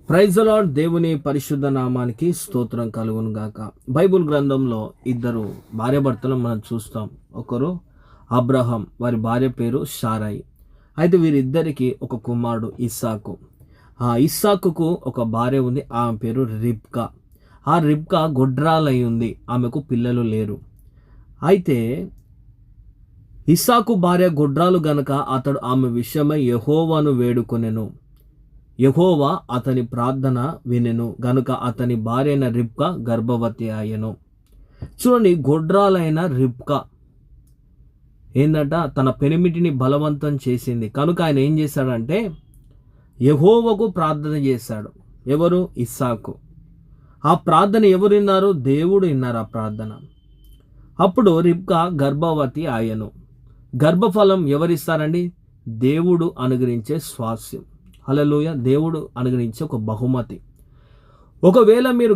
Praise the lord. దేవుని పరిశుద్ధ నామానికి స్తోత్రం కలుగును గాక. బైబుల్ గ్రంథంలో ఇద్దరు భార్యాభర్తలను మనం చూస్తాం. ఒకరు అబ్రహాం, వారి భార్య పేరు షారాయి. అయితే వీరిద్దరికి ఒక కుమారుడు ఇస్సాకు. ఆ ఇస్సాకుకు ఒక భార్య ఉంది, ఆమె పేరు రిబ్కా. ఆ రిబ్కా గొడ్రాలై ఉంది, ఆమెకు పిల్లలు లేరు. అయితే ఇస్సాకు భార్య గొడ్రాలు గనుక అతడు ఆమె విషయమై యెహోవాను వేడుకొనెను. యెహోవా అతని ప్రార్థన వినెను గనుక అతని భార్య అయిన రిబ్కా గర్భవతి అయ్యెను. చూడండి, గొడ్రాలైన రిబ్కా ఏందంట, తన పెనిమిటిని బలవంతం చేసింది కనుక ఆయన ఏం చేశాడంటే యెహోవాకు ప్రార్థన చేశాడు. ఎవరు? ఇస్సాకు. ఆ ప్రార్థన ఎవరు విన్నారు? దేవుడు విన్నారు ఆ ప్రార్థన. అప్పుడు రిబ్కా గర్భవతి అయ్యెను. గర్భఫలం ఎవరిస్తారండి? దేవుడు అనుగ్రహించే స్వాస్యం. హల్లెలూయ. దేవుడు అనుగ్రహించే ఒక బహుమతి. ఒకవేళ మీరు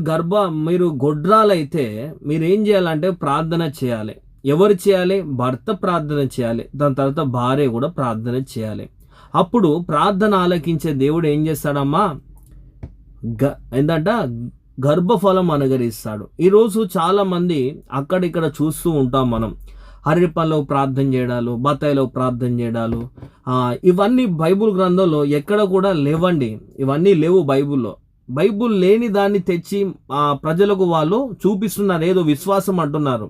గొడ్రాలైతే మీరు ఏం చేయాలంటే ప్రార్థన చేయాలి. ఎవరు చేయాలి? భర్త ప్రార్థన చేయాలి, దాని తర్వాత భార్య కూడా ప్రార్థన చేయాలి. అప్పుడు ప్రార్థన ఆలకించే దేవుడు ఏం చేస్తాడమ్మా? ఏంటంట, గర్భఫలం అనుగ్రహిస్తాడు. ఈరోజు చాలామంది అక్కడిక్కడ చూస్తూ ఉంటాం మనం. అరటిపండ్లో ప్రార్థన చేయడాలు, బత్తాయిలో ప్రార్థన చేయడాలు, ఇవన్నీ బైబుల్ గ్రంథంలో ఎక్కడ కూడా లేవండి. ఇవన్నీ లేవు బైబుల్లో. బైబుల్ లేని దాన్ని తెచ్చి ప్రజలకు వాళ్ళు చూపిస్తున్నారు, ఏదో విశ్వాసం అంటున్నారు.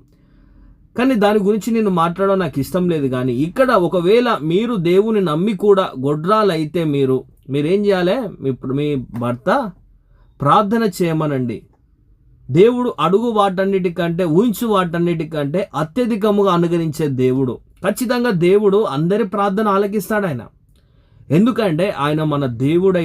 కానీ దాని గురించి నేను మాట్లాడడం నాకు ఇష్టం లేదు. కానీ ఇక్కడ ఒకవేళ మీరు దేవుని నమ్మి కూడా గొడ్రాలైతే మీరేం చేయాలి? మీ భర్త ప్రార్థన చేయమనండి. దేవుడు అడుగు వాటన్నిటికంటే, ఊహించు వాటన్నిటికంటే అత్యధికముగా అనుగ్రహించే దేవుడు. ఖచ్చితంగా దేవుడు అందరి ప్రార్థన ఆలకిస్తాడు ఆయన. ఎందుకంటే ఆయన మన దేవుడై